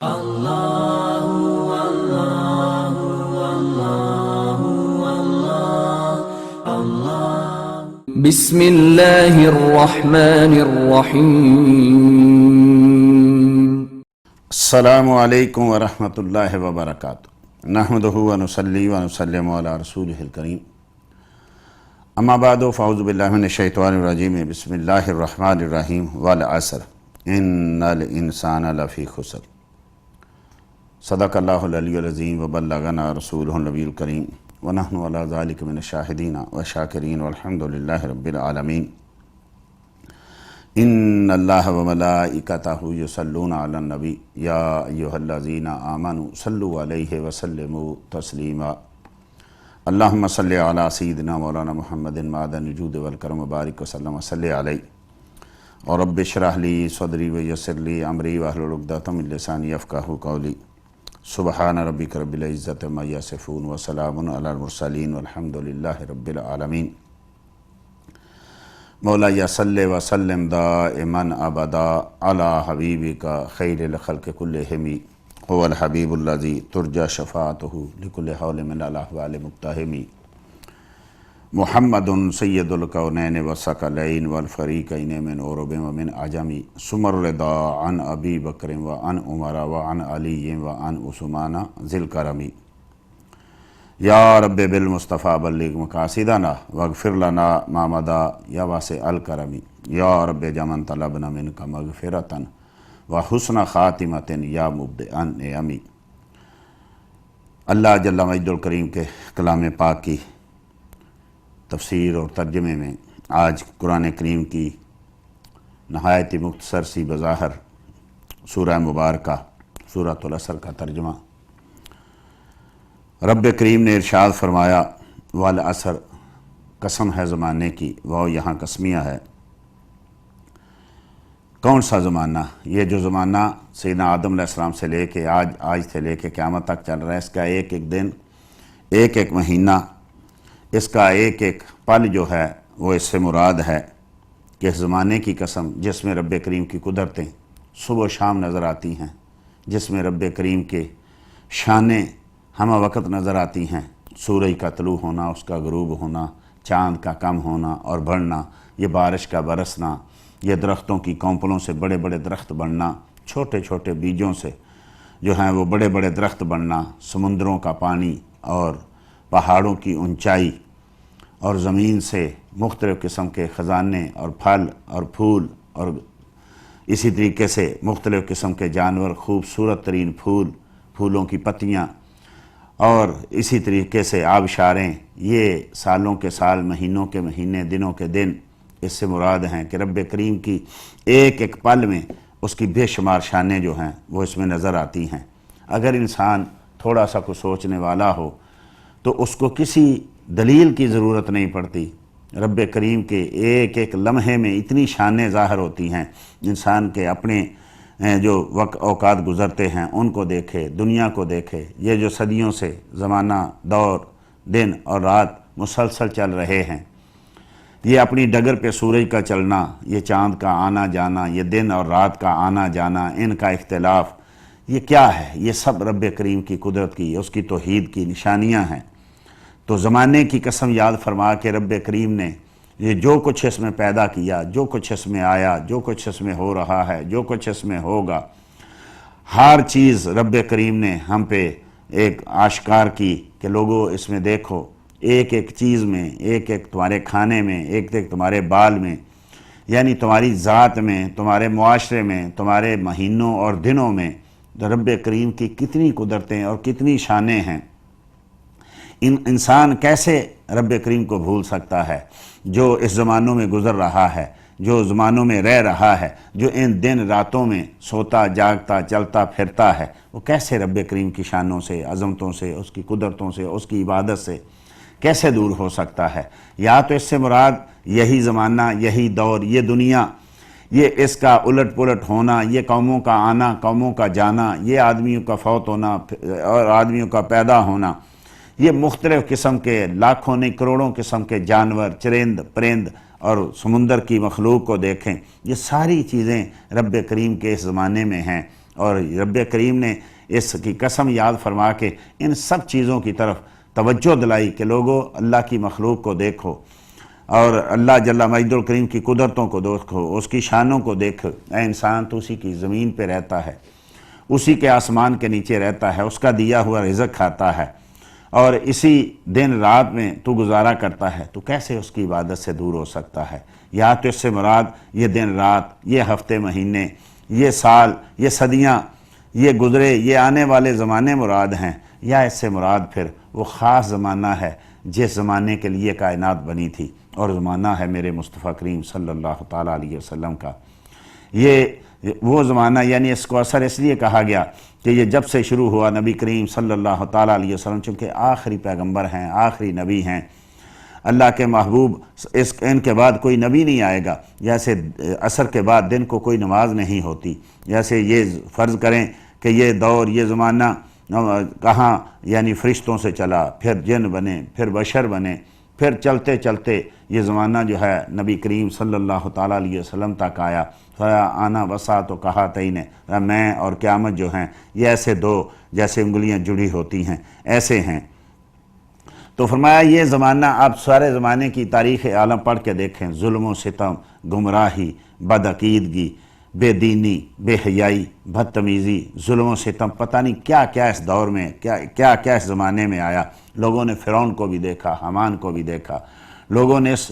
بسم اللہ الرحمن الرحیم۔ السلام علیکم ورحمۃ اللہ وبرکاتہ، نحمدہ ونصلی ونسلم علی رسولہ الکریم، اما بعد فاعوذ باللہ من الشیطان الرجیم، بسم اللہ الرحمن الرحیم، والعصر ان الانسان لفی خسر۔ صدق اللہ العلی العظیم وبلغنا رسولہ النبی الکریم ونحن علی ذلک من الشاہدین والشاکرین والحمد للہ رب العالمین۔ ان اللہ وملائکتہ یصلون علی النبی یا ایہا الذین آمنوا صلوا علیہ وسلموا تسلیما۔ اللہم صلی علی سیدنا مولانا محمد معدن الجود والکرم وبارک وسلم صلی علیہ۔ اور رب اشرح لی صدری ویسر لی امری واحلل عقدۃ من لسانی یفقہوا قولی۔ سبحان ربک رب العزت عما یصفون وسلام علی المرسلین والحمد للہ رب العالمین۔ مولا صلی وسلم دائما ابدا علی حبیبک خیر الخلق کلہم، هو الحبیب الذی ترجى شفاعته لکل حول من الاحوال مقتحم، محمد سید الکونین والثقلین والفریقین من عرب ومن عجم، ثم الرضا عن ابی بکر وعن عمر وعن علی وعن عثمان ذی الکرم۔ یا رب بالمصطفیٰ بلغ مقاصدنا واغفر لنا ما مضی یا واسع الکرم، یا رب جمن طلبنا منک مغفرۃ وحسن خاتمۃ یا مبدئا نعم۔ اللہ جل مجد الکریم کے کلام پاک کی تفسیر اور ترجمے میں آج قرآن کریم کی نہایت مختصر سی بظاہر سورہ مبارکہ سورۃ العصر کا ترجمہ۔ رب کریم نے ارشاد فرمایا والعصر، قسم ہے زمانے کی، وہ یہاں قسمیہ ہے۔ کون سا زمانہ؟ یہ جو زمانہ سیدنا آدم علیہ السلام سے لے کے آج سے لے کے قیامت تک چل رہا ہے، اس کا ایک ایک دن، ایک ایک مہینہ، اس کا ایک ایک پل جو ہے وہ اس سے مراد ہے کہ اس زمانے کی قسم جس میں رب کریم کی قدرتیں صبح و شام نظر آتی ہیں، جس میں رب کریم کے شانیں ہمہ وقت نظر آتی ہیں، سورج کا طلوع ہونا، اس کا غروب ہونا، چاند کا کم ہونا اور بڑھنا، یہ بارش کا برسنا، یہ درختوں کی کونپلوں سے بڑے بڑے درخت بننا، چھوٹے چھوٹے بیجوں سے جو ہیں وہ بڑے بڑے درخت بننا، سمندروں کا پانی اور پہاڑوں کی اونچائی اور زمین سے مختلف قسم کے خزانے اور پھل اور پھول، اور اسی طریقے سے مختلف قسم کے جانور، خوبصورت ترین پھولوں کی پتیاں، اور اسی طریقے سے آبشاریں، یہ سالوں کے سال، مہینوں کے مہینے، دنوں کے دن اس سے مراد ہیں کہ رب کریم کی ایک ایک پل میں اس کی بے شمار شانیں جو ہیں وہ اس میں نظر آتی ہیں۔ اگر انسان تھوڑا سا کو سوچنے والا ہو تو اس کو کسی دلیل کی ضرورت نہیں پڑتی، رب کریم کے ایک ایک لمحے میں اتنی شانیں ظاہر ہوتی ہیں۔ انسان کے اپنے جو اوقات گزرتے ہیں ان کو دیکھے، دنیا کو دیکھے، یہ جو صدیوں سے زمانہ، دور، دن اور رات مسلسل چل رہے ہیں، یہ اپنی ڈگر پہ سورج کا چلنا، یہ چاند کا آنا جانا، یہ دن اور رات کا آنا جانا، ان کا اختلاف، یہ کیا ہے؟ یہ سب رب کریم کی قدرت کی، اس کی توحید کی نشانیاں ہیں۔ تو زمانے کی قسم یاد فرما کے رب کریم نے یہ جو کچھ اس میں پیدا کیا، جو کچھ اس میں آیا، جو کچھ اس میں ہو رہا ہے، جو کچھ اس میں ہوگا، ہر چیز رب کریم نے ہم پہ ایک آشکار کی کہ لوگوں اس میں دیکھو، ایک ایک چیز میں، ایک ایک تمہارے کھانے میں، ایک ایک تمہارے بال میں، یعنی تمہاری ذات میں، تمہارے معاشرے میں، تمہارے مہینوں اور دنوں میں رب کریم کی کتنی قدرتیں اور کتنی شانیں ہیں۔ انسان کیسے رب کریم کو بھول سکتا ہے جو اس زمانوں میں گزر رہا ہے، جو زمانوں میں رہ رہا ہے، جو ان دن راتوں میں سوتا جاگتا چلتا پھرتا ہے، وہ کیسے رب کریم کی شانوں سے، عظمتوں سے، اس کی قدرتوں سے، اس کی عبادت سے کیسے دور ہو سکتا ہے؟ یا تو اس سے مراد یہی زمانہ، یہی دور، یہ دنیا، یہ اس کا الٹ پلٹ ہونا، یہ قوموں کا آنا، قوموں کا جانا، یہ آدمیوں کا فوت ہونا اور آدمیوں کا پیدا ہونا، یہ مختلف قسم کے لاکھوں نہیں کروڑوں قسم کے جانور، چرند پرند اور سمندر کی مخلوق کو دیکھیں، یہ ساری چیزیں رب کریم کے اس زمانے میں ہیں۔ اور رب کریم نے اس کی قسم یاد فرما کے ان سب چیزوں کی طرف توجہ دلائی کہ لوگوں اللہ کی مخلوق کو دیکھو اور اللہ جل مجد الکریم کی قدرتوں کو دیکھو، اس کی شانوں کو دیکھ۔ اے انسان تو اسی کی زمین پہ رہتا ہے، اسی کے آسمان کے نیچے رہتا ہے، اس کا دیا ہوا رزق کھاتا ہے اور اسی دن رات میں تو گزارا کرتا ہے، تو کیسے اس کی عبادت سے دور ہو سکتا ہے؟ یا تو اس سے مراد یہ دن رات، یہ ہفتے مہینے، یہ سال، یہ صدیاں، یہ گزرے، یہ آنے والے زمانے مراد ہیں، یا اس سے مراد پھر وہ خاص زمانہ ہے جس زمانے کے لیے کائنات بنی تھی، اور زمانہ ہے میرے مصطفیٰ کریم صلی اللہ تعالیٰ علیہ وسلم کا۔ یہ وہ زمانہ، یعنی اس کو اثر اس لیے کہا گیا کہ یہ جب سے شروع ہوا نبی کریم صلی اللہ تعالیٰ علیہ وسلم چونکہ آخری پیغمبر ہیں، آخری نبی ہیں، اللہ کے محبوب، ان کے بعد کوئی نبی نہیں آئے گا۔ جیسے عصر کے بعد دن کو کوئی نماز نہیں ہوتی، جیسے یہ فرض کریں کہ یہ دور، یہ زمانہ کہاں یعنی فرشتوں سے چلا، پھر جن بنے، پھر بشر بنے، پھر چلتے چلتے یہ زمانہ جو ہے نبی کریم صلی اللہ تعالیٰ علیہ وسلم تک آیا۔ آنا وسا تو کہا تئی نے، میں اور قیامت جو ہیں یہ ایسے دو جیسے انگلیاں جڑی ہوتی ہیں ایسے ہیں۔ تو فرمایا یہ زمانہ، آپ سارے زمانے کی تاریخ عالم پڑھ کے دیکھیں، ظلم و ستم، گمراہی، بدعقیدگی، بے دینی، بے حیائی، بدتمیزی، ظلم و ستم، پتہ نہیں کیا کیا اس دور میں، کیا کیا اس زمانے میں آیا۔ لوگوں نے فرعون کو بھی دیکھا، حامان کو بھی دیکھا، لوگوں نے اس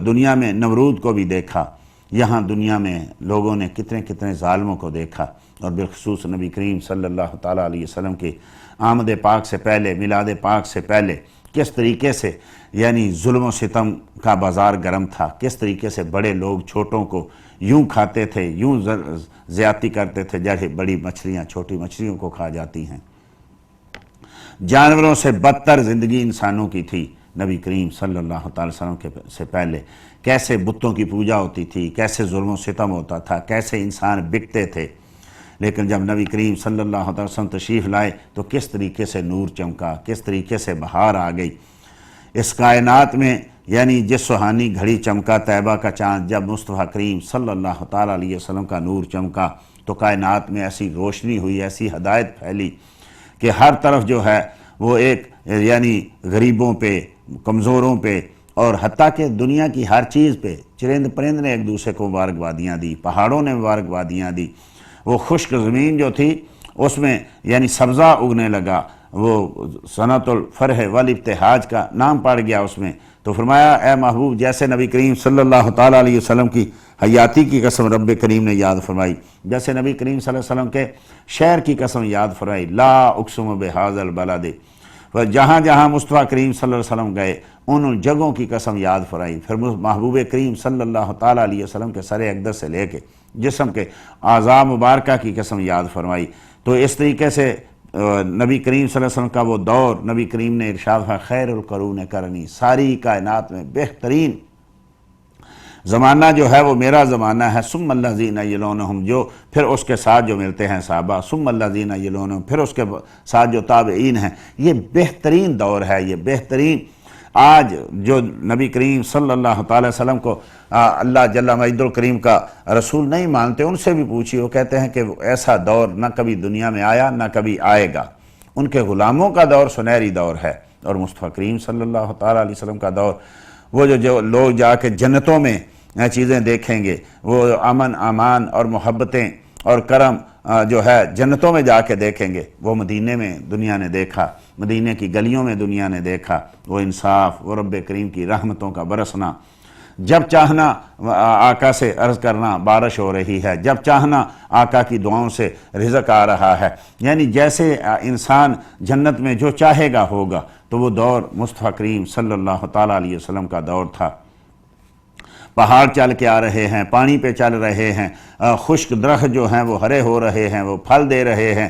دنیا میں نمرود کو بھی دیکھا، یہاں دنیا میں لوگوں نے کتنے کتنے ظالموں کو دیکھا، اور بالخصوص نبی کریم صلی اللہ تعالیٰ علیہ وسلم کی آمد پاک سے پہلے، میلاد پاک سے پہلے کس طریقے سے یعنی ظلم و ستم کا بازار گرم تھا، کس طریقے سے بڑے لوگ چھوٹوں کو یوں کھاتے تھے، یوں زیادتی کرتے تھے جیسے بڑی مچھلیاں چھوٹی مچھلیوں کو کھا جاتی ہیں۔ جانوروں سے بدتر زندگی انسانوں کی تھی نبی کریم صلی اللہ تعالی وسلم سے پہلے۔ کیسے بتوں کی پوجا ہوتی تھی، کیسے ظلم و ستم ہوتا تھا، کیسے انسان بکتے تھے، لیکن جب نبی کریم صلی اللہ علیہ وسلم تشریف لائے تو کس طریقے سے نور چمکا، کس طریقے سے بہار آ گئی اس کائنات میں۔ یعنی جس سہانی گھڑی چمکا طیبہ کا چاند، جب مصطفیٰ کریم صلی اللہ تعالیٰ علیہ وسلم کا نور چمکا تو کائنات میں ایسی روشنی ہوئی، ایسی ہدایت پھیلی کہ ہر طرف جو ہے وہ ایک یعنی غریبوں پہ، کمزوروں پہ، اور حتیٰ کہ دنیا کی ہر چیز پہ، چرند پرند نے ایک دوسرے کو مبارکبادیاں دی، پہاڑوں نے مبارکبادیاں دی، وہ خشک زمین جو تھی اس میں یعنی سبزہ اگنے لگا، وہ صنعت الفرح والابتہاج کا نام پڑ گیا اس میں۔ تو فرمایا اے محبوب، جیسے نبی کریم صلی اللہ تعالیٰ علیہ وسلم کی حیاتی کی قسم رب کریم نے یاد فرمائی، جیسے نبی کریم صلی اللہ علیہ وسلم کے شہر کی قسم یاد فرمائی، لا اقسم بہذا البلد، جہاں جہاں مصطفیٰ کریم صلی اللہ علیہ وسلم گئے ان جگہوں کی قسم یاد فرمائی۔ پھر محبوب کریم صلی اللہ تعالیٰ علیہ وسلم کے سر اقدس سے لے کے جسم کے اعضاء مبارکہ کی قسم یاد فرمائی۔ تو اس طریقے سے نبی کریم صلی اللہ علیہ وسلم کا وہ دور، نبی کریم نے ارشاد فرمایا خیر القرون قرنی، ساری کائنات میں بہترین زمانہ جو ہے وہ میرا زمانہ ہے، ثم الذین یلونہم، جو پھر اس کے ساتھ جو ملتے ہیں صحابہ، ثم الذین یلونہم، پھر اس کے ساتھ جو تابعین ہیں، یہ بہترین دور ہے، یہ بہترین۔ آج جو نبی کریم صلی اللہ تعالی وسلم کو اللہ جل مجد الکریم کا رسول نہیں مانتے، ان سے بھی پوچھیے، وہ کہتے ہیں کہ ایسا دور نہ کبھی دنیا میں آیا نہ کبھی آئے گا۔ ان کے غلاموں کا دور سنہری دور ہے، اور مصطفیٰ کریم صلی اللہ تعالی علیہ وسلم کا دور، وہ جو لوگ جا کے جنتوں میں چیزیں دیکھیں گے، وہ امن امان اور محبتیں اور کرم جو ہے جنتوں میں جا کے دیکھیں گے، وہ مدینے میں دنیا نے دیکھا، مدینے کی گلیوں میں دنیا نے دیکھا، وہ انصاف، وہ رب کریم کی رحمتوں کا برسنا، جب چاہنا آقا سے عرض کرنا بارش ہو رہی ہے، جب چاہنا آقا کی دعاؤں سے رزق آ رہا ہے، یعنی جیسے انسان جنت میں جو چاہے گا ہوگا۔ تو وہ دور مصطفیٰ کریم صلی اللہ تعالیٰ علیہ وسلم کا دور تھا۔ پہاڑ چل کے آ رہے ہیں، پانی پہ چل رہے ہیں، خشک درخت جو ہیں وہ ہرے ہو رہے ہیں، وہ پھل دے رہے ہیں،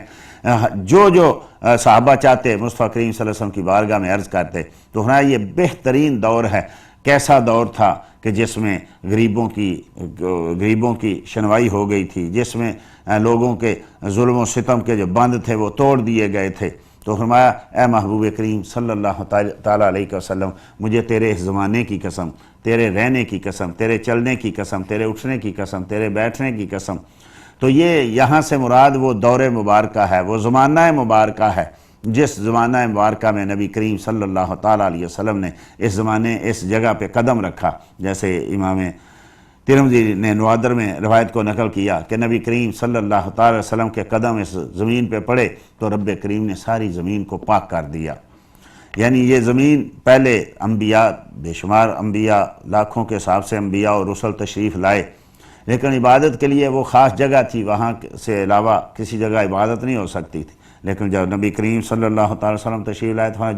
جو صحابہ چاہتے مصطفیٰ کریم صلی اللہ علیہ وسلم کی بارگاہ میں عرض کرتے۔ تو ہمارا یہ بہترین دور ہے۔ کیسا دور تھا کہ جس میں غریبوں کی شنوائی ہو گئی تھی، جس میں لوگوں کے ظلم و ستم کے جو بند تھے وہ توڑ دیے گئے تھے۔ تو فرمایا اے محبوب کریم صلی اللہ تعالیٰ علیہ وسلم، مجھے تیرے اس زمانے کی قسم، تیرے رہنے کی قسم، تیرے چلنے کی قسم، تیرے اٹھنے کی قسم، تیرے بیٹھنے کی قسم، تو یہ یہاں سے مراد وہ دور مبارکہ ہے، وہ زمانہ مبارکہ ہے جس زمانہ مبارکہ میں نبی کریم صلی اللہ تعالیٰ علیہ وسلم نے اس جگہ پہ قدم رکھا۔ جیسے امام ترمذی نے نوادر میں روایت کو نقل کیا کہ نبی کریم صلی اللہ تعالیٰ علیہ وسلم کے قدم اس زمین پہ پڑے تو رب کریم نے ساری زمین کو پاک کر دیا۔ یعنی یہ زمین پہلے انبیاء، بے شمار انبیاء، لاکھوں کے حساب سے انبیاء اور رسل تشریف لائے، لیکن عبادت کے لیے وہ خاص جگہ تھی، وہاں سے علاوہ کسی جگہ عبادت نہیں ہو سکتی تھی۔ لیکن جب نبی کریم صلی اللہ تعالی وسلم تشریف لائے تو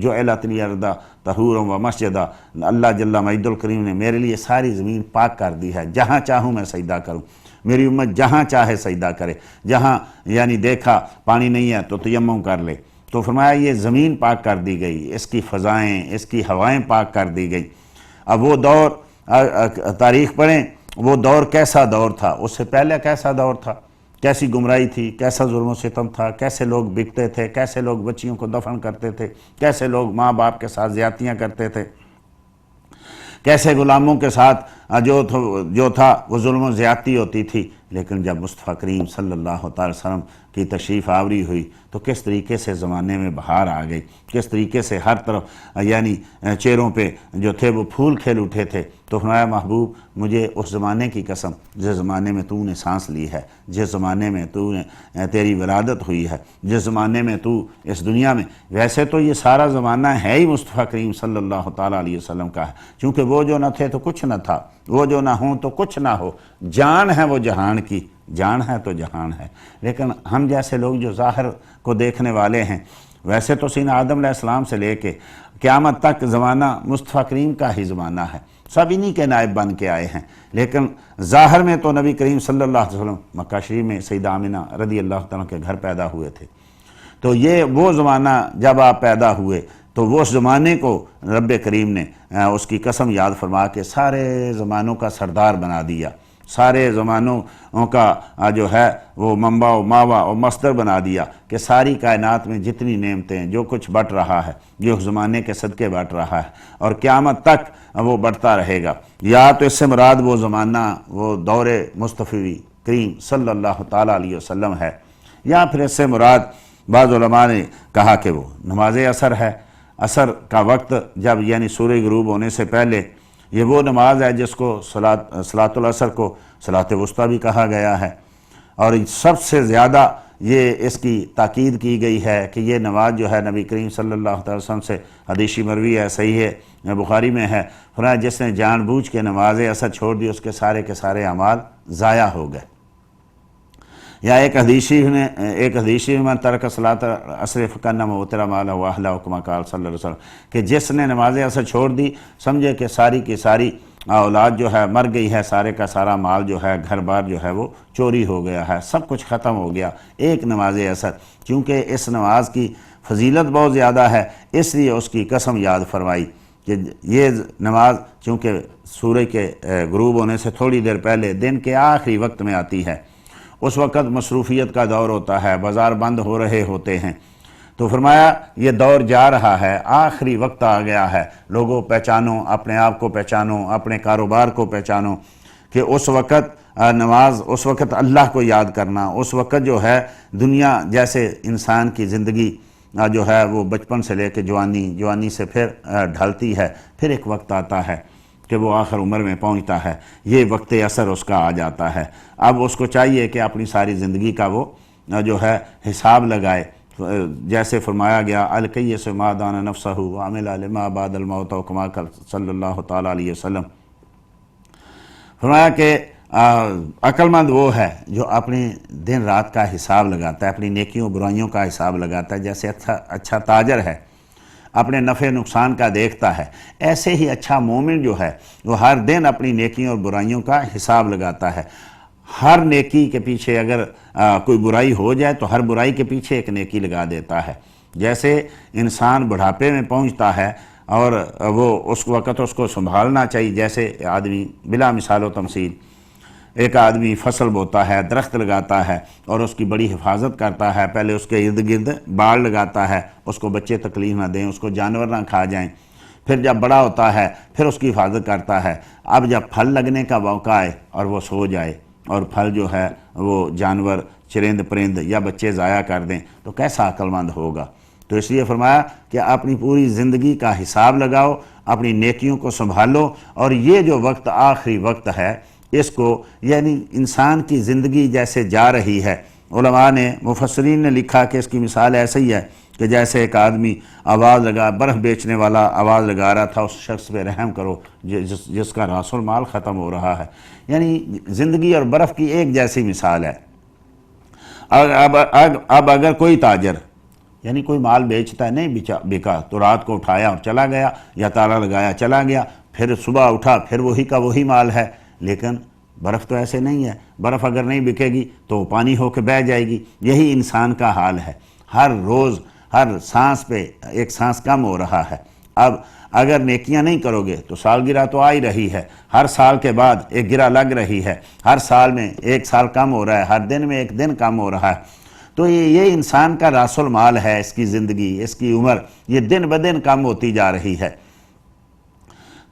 جعلت لی الارض طہورا و مسجدا، اللہ جل مجد الکریم نے میرے لیے ساری زمین پاک کر دی ہے، جہاں چاہوں میں سجدہ کروں، میری امت جہاں چاہے سجدہ کرے، جہاں یعنی دیکھا پانی نہیں ہے تو تیمم کر لے۔ تو فرمایا یہ زمین پاک کر دی گئی، اس کی فضائیں، اس کی ہوائیں پاک کر دی گئی۔ اب وہ دور تاریخ پڑھیں، وہ دور کیسا دور تھا، اس سے پہلے کیسا دور تھا، کیسی گمراہی تھی، کیسا ظلم و ستم تھا، کیسے لوگ بکتے تھے، کیسے لوگ بچیوں کو دفن کرتے تھے، کیسے لوگ ماں باپ کے ساتھ زیادتیاں کرتے تھے، کیسے غلاموں کے ساتھ جو تھا وہ ظلم و زیادتی ہوتی تھی۔ لیکن جب مصطفیٰ کریم صلی اللہ تعالی وسلم کی تشریف آوری ہوئی تو کس طریقے سے زمانے میں بہار آ گئی، کس طریقے سے ہر طرف یعنی چہروں پہ جو تھے وہ پھول کھل اٹھے تھے۔ تو فرمایا محبوب مجھے اس زمانے کی قسم جس زمانے میں تو نے سانس لی ہے، جس زمانے میں تو نے تیری ولادت ہوئی ہے، جس زمانے میں تو اس دنیا میں، ویسے تو یہ سارا زمانہ ہے ہی مصطفیٰ کریم صلی اللہ تعالیٰ علیہ وسلم کا ہے، چونکہ وہ جو نہ تھے تو کچھ نہ تھا، وہ جو نہ ہوں تو کچھ نہ ہو، جان ہے وہ جہان کی، جان ہے تو جہان ہے۔ لیکن ہم جیسے لوگ جو ظاہر کو دیکھنے والے ہیں، ویسے تو سیدنا آدم علیہ السلام سے لے کے قیامت تک زمانہ مصطفیٰ کریم کا ہی زمانہ ہے، سب انہی کے نائب بن کے آئے ہیں، لیکن ظاہر میں تو نبی کریم صلی اللہ علیہ وسلم مکہ شریف میں سیدہ آمنہ رضی اللہ تعالیٰ کے گھر پیدا ہوئے تھے۔ تو یہ وہ زمانہ جب آپ پیدا ہوئے تو وہ اس زمانے کو رب کریم نے اس کی قسم یاد فرما کے سارے زمانوں کا سردار بنا دیا، سارے زمانوں کا جو ہے وہ منبع و ماوا و مصدر بنا دیا کہ ساری کائنات میں جتنی نعمتیں جو کچھ بٹ رہا ہے یہ اس زمانے کے صدقے بٹ رہا ہے اور قیامت تک وہ بڑھتا رہے گا۔ یا تو اس سے مراد وہ زمانہ وہ دور مصطفی کریم صلی اللہ تعالیٰ علیہ وسلم ہے، یا پھر اس سے مراد بعض علماء نے کہا کہ وہ نماز عصر ہے۔ عصر کا وقت جب یعنی سورج غروب ہونے سے پہلے، یہ وہ نماز ہے جس کو صلاۃ العصر کو صلاۃ وسطیٰ بھی کہا گیا ہے، اور سب سے زیادہ یہ اس کی تاکید کی گئی ہے کہ یہ نماز جو ہے نبی کریم صلی اللہ علیہ وسلم سے حدیث مروی ہے، صحیح ہے بخاری میں ہے، فرمایا جس نے جان بوجھ کے نماز عصر چھوڑ دی اس کے سارے اعمال ضائع ہو گئے۔ یا ایک حدیث میں ترک صلاۃ العصر فکانما وتر مالہ واہلہ کما قال صلی اللہ علیہ وسلم کہ جس نے نماز عصر چھوڑ دی سمجھے کہ ساری کی ساری اولاد جو ہے مر گئی ہے، سارے کا سارا مال جو ہے گھر بار جو ہے وہ چوری ہو گیا ہے، سب کچھ ختم ہو گیا ایک نماز عصر۔ چونکہ اس نماز کی فضیلت بہت زیادہ ہے اس لیے اس کی قسم یاد فرمائی کہ یہ نماز چونکہ سورج کے غروب ہونے سے تھوڑی دیر پہلے دن کے آخری وقت میں آتی ہے، اس وقت مصروفیت کا دور ہوتا ہے، بازار بند ہو رہے ہوتے ہیں، تو فرمایا یہ دور جا رہا ہے، آخری وقت آ گیا ہے، لوگوں پہچانو، اپنے آپ کو پہچانو، اپنے کاروبار کو پہچانو کہ اس وقت نماز، اس وقت اللہ کو یاد کرنا، اس وقت جو ہے دنیا جیسے انسان کی زندگی جو ہے وہ بچپن سے لے کے جوانی سے پھر ڈھلتی ہے، پھر ایک وقت آتا ہے کہ وہ آخر عمر میں پہنچتا ہے، یہ وقت عصر اس کا آ جاتا ہے۔ اب اس کو چاہیے کہ اپنی ساری زندگی کا وہ جو ہے حساب لگائے، جیسے فرمایا گیا الکیس ما دان نفسہ وعمل لما بعد الموت کما صلی اللہ تعالیٰ علیہ وسلم، فرمایا کہ عقل مند وہ ہے جو اپنی دن رات کا حساب لگاتا ہے، اپنی نیکیوں برائیوں کا حساب لگاتا ہے، جیسے اچھا تاجر ہے اپنے نفع نقصان کا دیکھتا ہے، ایسے ہی اچھا مومن جو ہے وہ ہر دن اپنی نیکیوں اور برائیوں کا حساب لگاتا ہے۔ ہر نیکی کے پیچھے اگر کوئی برائی ہو جائے تو ہر برائی کے پیچھے ایک نیکی لگا دیتا ہے۔ جیسے انسان بڑھاپے میں پہنچتا ہے اور وہ اس وقت اس کو سنبھالنا چاہیے، جیسے آدمی بلا مثال و تمثیل ایک آدمی فصل بوتا ہے، درخت لگاتا ہے اور اس کی بڑی حفاظت کرتا ہے، پہلے اس کے ارد گرد باڑ لگاتا ہے، اس کو بچے تکلیف نہ دیں، اس کو جانور نہ کھا جائیں، پھر جب بڑا ہوتا ہے پھر اس کی حفاظت کرتا ہے، اب جب پھل لگنے کا موقع آئے اور وہ سو جائے اور پھل جو ہے وہ جانور چرند پرند یا بچے ضائع کر دیں تو کیسا عقل مند ہوگا؟ تو اس لیے فرمایا کہ اپنی پوری زندگی کا حساب لگاؤ، اپنی نیکیوں کو سنبھالو، اور یہ جو وقت آخری وقت ہے اس کو، یعنی انسان کی زندگی جیسے جا رہی ہے، علماء نے مفسرین نے لکھا کہ اس کی مثال ایسے ہی ہے کہ جیسے ایک آدمی آواز لگا، برف بیچنے والا آواز لگا رہا تھا، اس شخص پہ رحم کرو جس کا راس المال ختم ہو رہا ہے۔ یعنی زندگی اور برف کی ایک جیسی مثال ہے۔ اب اگر کوئی تاجر یعنی کوئی مال بیچتا ہے، نہیں بکا تو رات کو اٹھایا اور چلا گیا، یا تالا لگایا چلا گیا، پھر صبح اٹھا پھر وہی کا وہی مال ہے۔ لیکن برف تو ایسے نہیں ہے، برف اگر نہیں بکے گی تو پانی ہو کے بہہ جائے گی۔ یہی انسان کا حال ہے، ہر روز ہر سانس پہ ایک سانس کم ہو رہا ہے۔ اب اگر نیکیاں نہیں کرو گے تو سالگرہ تو آ ہی رہی ہے، ہر سال کے بعد ایک گرہ لگ رہی ہے، ہر سال میں ایک سال کم ہو رہا ہے، ہر دن میں ایک دن کم ہو رہا ہے۔ تو یہ انسان کا راس المال ہے، اس کی زندگی، اس کی عمر یہ دن بدن کم ہوتی جا رہی ہے۔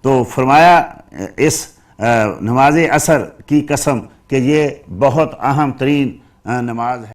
تو فرمایا اس نماز عصر کی قسم کہ یہ بہت اہم ترین نماز ہے۔